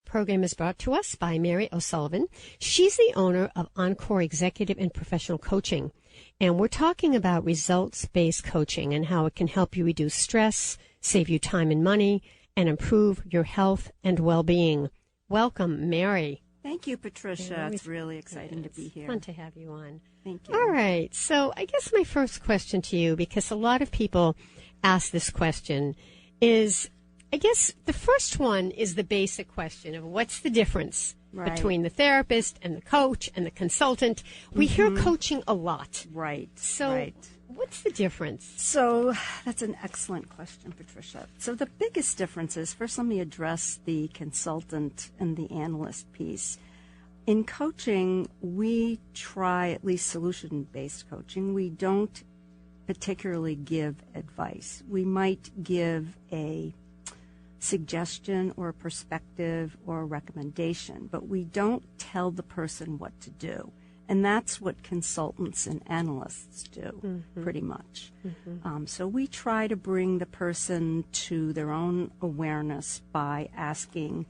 program is brought to us by Mary O'Sullivan. She's the owner of Encore Executive and Professional Coaching. And we're talking about results-based coaching and how it can help you reduce stress, save you time and money, and improve your health and well-being. Welcome, Mary. Thank you, Patricia. It's really exciting to be here. Fun to have you on. Thank you. All right. So I guess my first question to you, because a lot of people ask this question, is, I guess the first one is the basic question of what's the difference between the therapist and the coach and the consultant. We hear coaching a lot. Right. So what's the difference? So that's an excellent question, Patricia. So the biggest difference is, first let me address the consultant and the analyst piece. In coaching, we try, at least solution-based coaching, we don't particularly give advice. We might give a suggestion or a perspective or a recommendation, but we don't tell the person what to do. And that's what consultants and analysts do, pretty much. So we try to bring the person to their own awareness by asking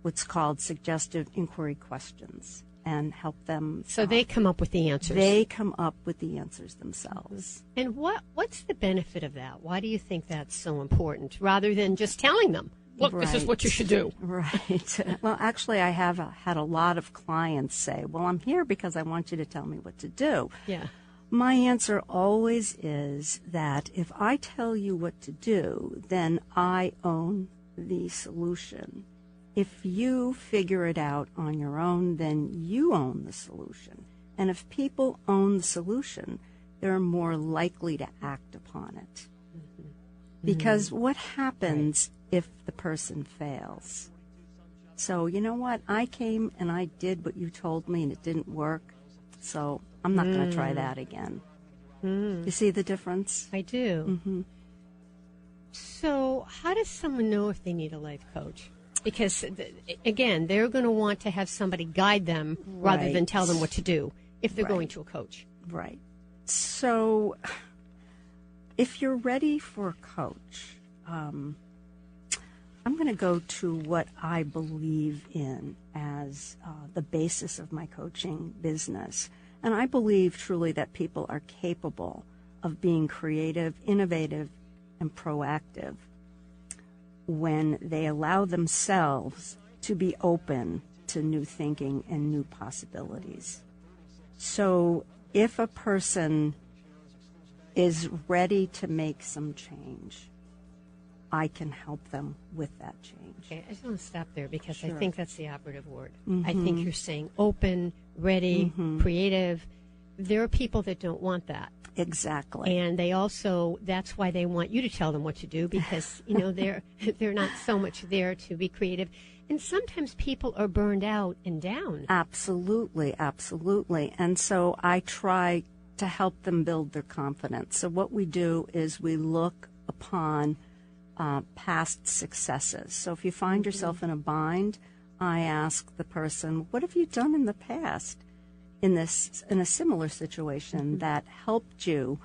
what's called suggestive inquiry questions and help them. So they come up with the answers. They come up with the answers themselves. And what's the benefit of that? Why do you think that's so important, rather than just telling them, look, this is what you should do? Right. Well, actually, I have had a lot of clients say, well, I'm here because I want you to tell me what to do. Yeah. My answer always is that if I tell you what to do, then I own the solution. If you figure it out on your own, then you own the solution. And if people own the solution, they're more likely to act upon it. Because what happens if the person fails? So, you know what? I came and I did what you told me and it didn't work, so I'm not going to try that again. You see the difference? I do. So how does someone know if they need a life coach? Because, again, they're going to want to have somebody guide them rather than tell them what to do if they're going to a coach. Right. So if you're ready for a coach, I'm going to go to what I believe in as the basis of my coaching business. And I believe truly that people are capable of being creative, innovative, and proactive when they allow themselves to be open to new thinking and new possibilities. So if a person is ready to make some change, I can help them with that change. Okay, I just want to stop there because I think that's the operative word. I think you're saying open, ready, creative. There are people that don't want that. Exactly. And they also, that's why they want you to tell them what to do, because, you know, they're not so much there to be creative. And sometimes people are burned out and down. Absolutely, absolutely. And so I try to help them build their confidence. So what we do is we look upon past successes. So if you find yourself in a bind, I ask the person, what have you done in the past in a similar situation that helped you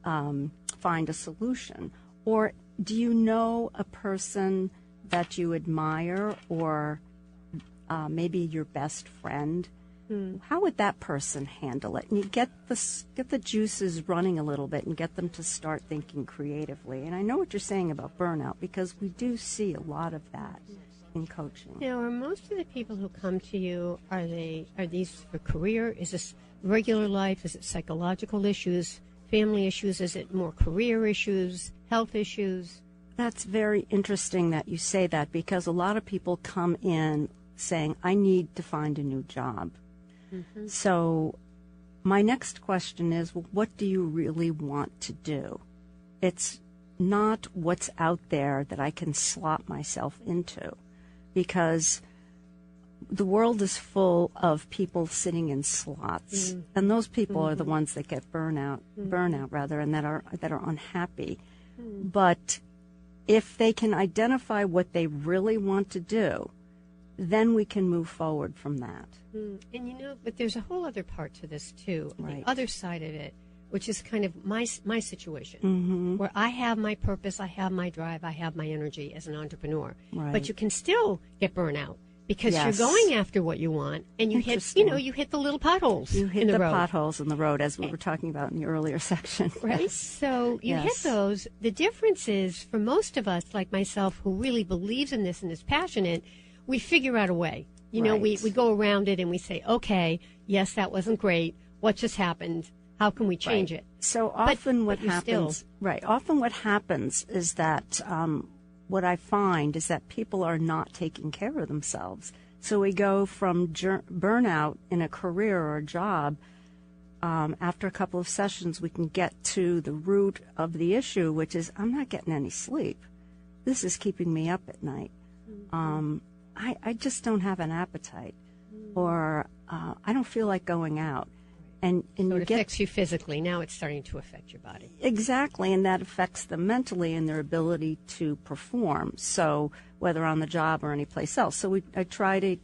find a solution? Or do you know a person that you admire, or maybe your best friend? How would that person handle it? And you get the juices running a little bit and get them to start thinking creatively. And I know what you're saying about burnout, because we do see a lot of that in coaching. Now, are most of the people who come to you, are these for career? Is this regular life? Is it psychological issues, family issues? Is it more career issues, health issues? That's very interesting that you say that, because a lot of people come in saying, I need to find a new job. So my next question is, well, what do you really want to do? It's not what's out there that I can slot myself into, because the world is full of people sitting in slots, and those people are the ones that get burnout rather, and that are unhappy. But if they can identify what they really want to do, then we can move forward from that. And you know, but there's a whole other part to this too, Right. the other side of it, which is kind of my situation, where I have my purpose, I have my drive, I have my energy as an entrepreneur. Right. But you can still get burnout. because you're going after what you want, and you hit, you hit the little potholes. You hit in the road. potholes in the road, as we were talking about in the earlier section. Right? Yes. So you hit those. The difference is, for most of us, like myself, who really believes in this and is passionate, we figure out a way. You know, we go around it and we say, okay, yes, that wasn't great. What just happened? How can we change it? So often what happens is that what I find is that people are not taking care of themselves. So we go from burnout in a career or a job. After a couple of sessions, we can get to the root of the issue, which is, I'm not getting any sleep. This is keeping me up at night. I just don't have an appetite, or I don't feel like going out. And so it affects you physically. Now it's starting to affect your body. Exactly, and that affects them mentally and their ability to perform. So whether on the job or anyplace else. So I try to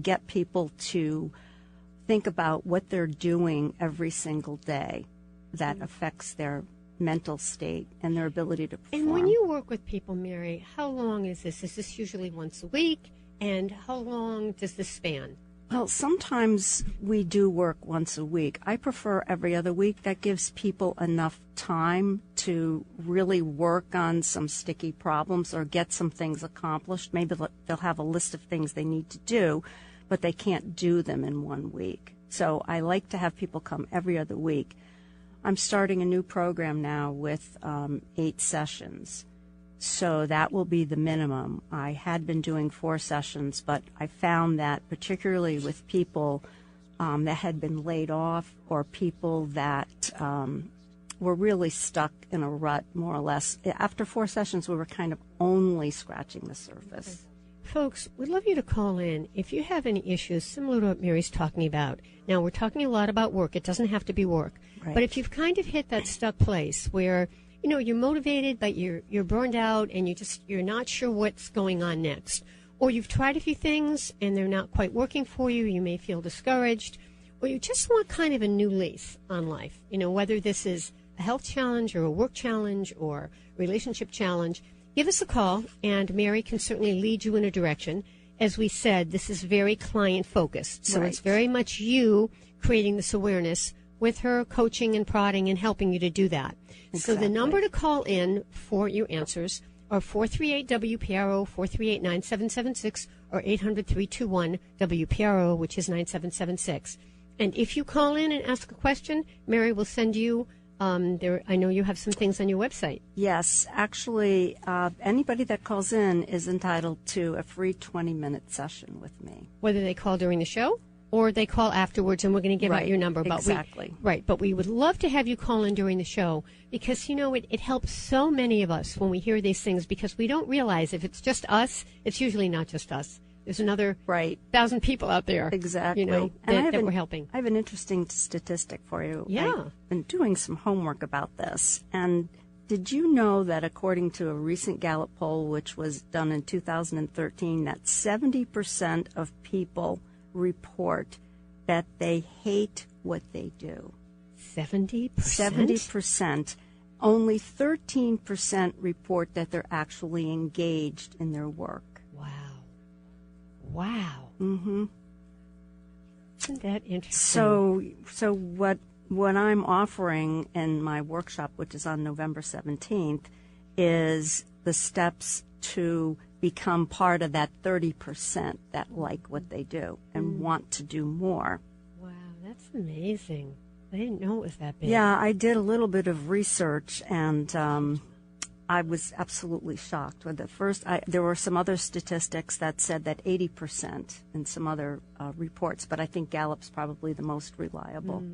get people to think about what they're doing every single day that affects their mental state and their ability to perform. And when you work with people, Mary, how long is this? Is this usually once a week? And how long does this span? Well, sometimes we do work once a week. I prefer every other week. That gives people enough time to really work on some sticky problems or get some things accomplished. Maybe they'll have a list of things they need to do, but they can't do them in 1 week. So I like to have people come every other week. I'm starting a new program now with 8 sessions. So that will be the minimum. I had been doing 4 sessions, but I found that particularly with people that had been laid off or people that were really stuck in a rut, more or less, after 4 sessions, we were kind of only scratching the surface. Folks, we'd love you to call in if you have any issues similar to what Mary's talking about. Now, we're talking a lot about work. It doesn't have to be work. Right. But if you've kind of hit that stuck place where you're motivated, but you're burned out, and you're not sure what's going on next. Or you've tried a few things, and they're not quite working for you. You may feel discouraged. Or you just want kind of a new lease on life. Whether this is a health challenge or a work challenge or relationship challenge, give us a call, and Mary can certainly lead you in a direction. As we said, this is very client-focused. So It's very much you creating this awareness with her coaching and prodding and helping you to do that. Exactly. So the number to call in for your answers are 438-WPRO, 438-9776, or 800-321-WPRO, which is 9776. And if you call in and ask a question, Mary will send you, I know you have some things on your website. Yes. Actually, anybody that calls in is entitled to a free 20-minute session with me. Whether they call during the show or they call afterwards, and we're going to give out your number. But exactly. But we would love to have you call in during the show because, it helps so many of us when we hear these things because we don't realize if it's just us, it's usually not just us. There's another 1,000 people out there, exactly, that we're helping. I have an interesting statistic for you. Yeah. I've been doing some homework about this, and did you know that according to a recent Gallup poll, which was done in 2013, that 70% of people report that they hate what they do? 70%? 70%. Only 13% report that they're actually engaged in their work. Wow. Mm-hmm. Isn't that interesting? So what I'm offering in my workshop, which is on November 17th, is the steps to become part of that 30% that like what they do and want to do more. Wow, that's amazing. I didn't know it was that big. Yeah, I did a little bit of research, and I was absolutely shocked. With there were some other statistics that said that 80% in some other reports, but I think Gallup's probably the most reliable.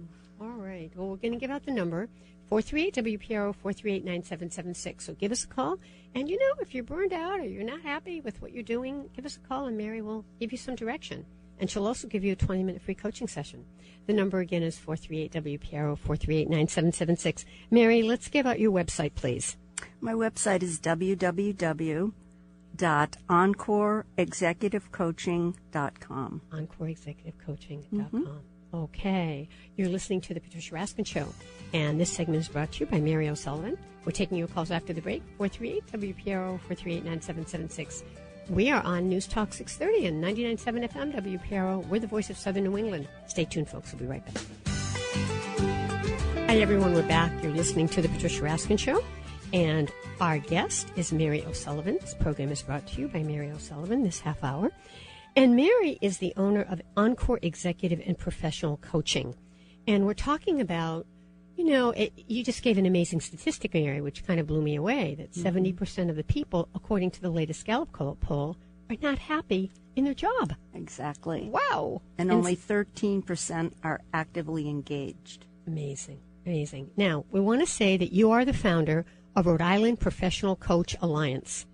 All right. Well, we're going to give out the number, 438-WPRO, 438-9776. So give us a call. And, if you're burned out or you're not happy with what you're doing, give us a call, and Mary will give you some direction. And she'll also give you a 20-minute free coaching session. The number again is 438-WPRO, 438-9776. Mary, let's give out your website, please. My website is www.encoreexecutivecoaching.com. EncoreExecutiveCoaching.com. Okay. You're listening to The Patricia Raskin Show, and this segment is brought to you by Mary O'Sullivan. We're taking your calls after the break, 438-WPRO, 438-9776. We are on News Talk 630 and 99.7 FM WPRO. We're the voice of Southern New England. Stay tuned, folks. We'll be right back. Hi, everyone. We're back. You're listening to The Patricia Raskin Show. And our guest is Mary O'Sullivan. This program is brought to you by Mary O'Sullivan this half hour. And Mary is the owner of Encore Executive and Professional Coaching. And we're talking about, you just gave an amazing statistic, Mary, which kind of blew me away, that 70% of the people, according to the latest Gallup poll, are not happy in their job. Exactly. Wow. And only 13% are actively engaged. Amazing. Amazing. Now, we want to say that you are the founder of Rhode Island Professional Coach Alliance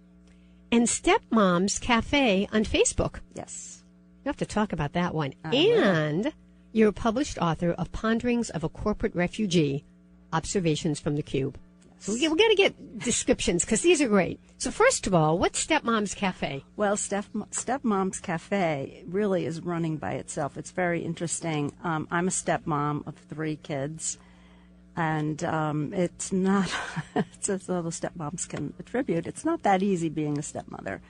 and Stepmoms Cafe on Facebook. Yes. You have to talk about that one. And you're a published author of Ponderings of a Corporate Refugee, Observations from the Cube. Yes. So we got to get descriptions because these are great. So first of all, what's Stepmoms Cafe? Well, Stepmoms Cafe really is running by itself. It's very interesting. I'm a stepmom of 3 kids. And it's not, as all the stepmoms can attribute, it's not that easy being a stepmother.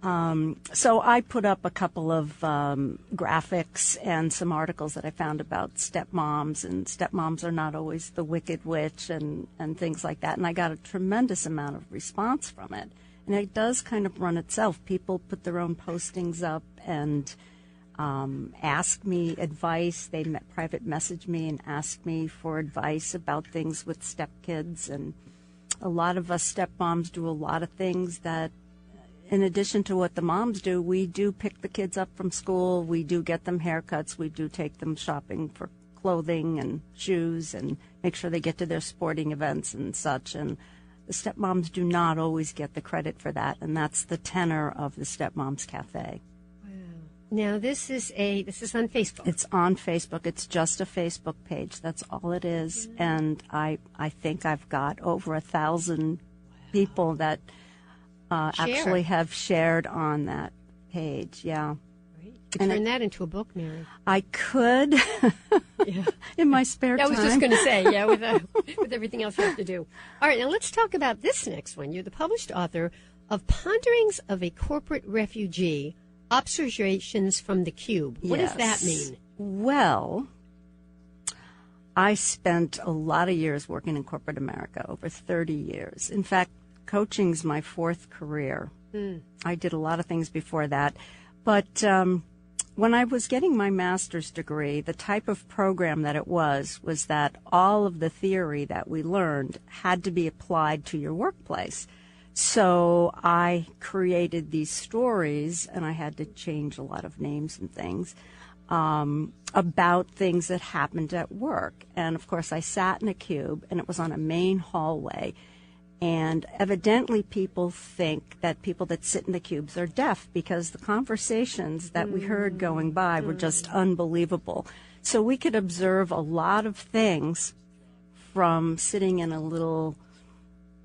So I put up a couple of graphics and some articles that I found about stepmoms, and stepmoms are not always the wicked witch and things like that. And I got a tremendous amount of response from it. And it does kind of run itself. People put their own postings up and ask me advice. They private message me and ask me for advice about things with stepkids. And a lot of us stepmoms do a lot of things that, in addition to what the moms do, we do pick the kids up from school. We do get them haircuts. We do take them shopping for clothing and shoes and make sure they get to their sporting events and such. And the stepmoms do not always get the credit for that. And that's the tenor of the Stepmoms Cafe. Now, this is on Facebook. It's on Facebook. It's just a Facebook page. That's all it is. Mm-hmm. And I think I've got over 1,000 people that actually have shared on that page. Yeah. Right. You could turn that into a book, Mary. I could. Yeah. In my spare time. I was just going to say, yeah, with everything else you have to do. All right, now let's talk about this next one. You're the published author of Ponderings of a Corporate Refugee, Observations from the Cube. What does that mean? Well, I spent a lot of years working in corporate America, over 30 years. In fact, coaching's my 4th career. I did a lot of things before that. But when I was getting my master's degree, the type of program that it was that all of the theory that we learned had to be applied to your workplace. So I created these stories, and I had to change a lot of names and things, about things that happened at work. And, of course, I sat in a cube, and it was on a main hallway. And evidently people think that people that sit in the cubes are deaf because the conversations that we heard going by were just unbelievable. So we could observe a lot of things from sitting in a little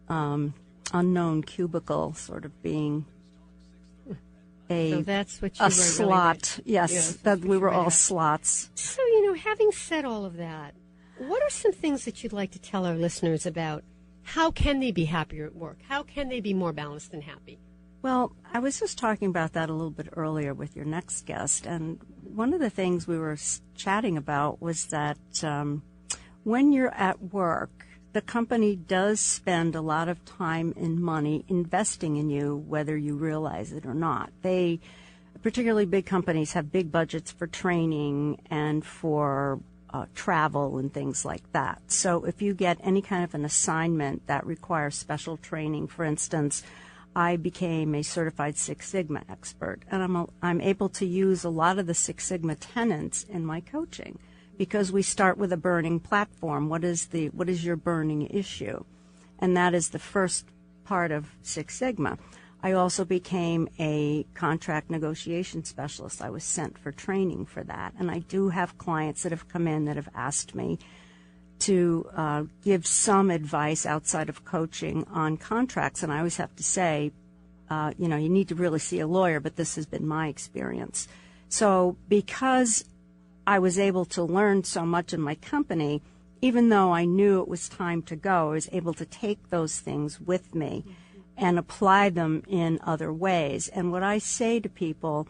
unknown cubicle, sort of being so that's what you were slot. Really yes, that we were all slots. So, having said all of that, what are some things that you'd like to tell our listeners about how can they be happier at work? How can they be more balanced and happy? Well, I was just talking about that a little bit earlier with your next guest, and one of the things we were chatting about was that when you're at work, the company does spend a lot of time and money investing in you, whether you realize it or not. Particularly big companies, have big budgets for training and for travel and things like that. So if you get any kind of an assignment that requires special training, for instance, I became a certified Six Sigma expert, and I'm able to use a lot of the Six Sigma tenets in my coaching. Because we start with a burning platform. What is your burning issue? And that is the first part of Six Sigma. I also became a contract negotiation specialist. I was sent for training for that. And I do have clients that have come in that have asked me to give some advice outside of coaching on contracts. And I always have to say, you need to really see a lawyer, but this has been my experience. So because I was able to learn so much in my company, even though I knew it was time to go, I was able to take those things with me and apply them in other ways. And what I say to people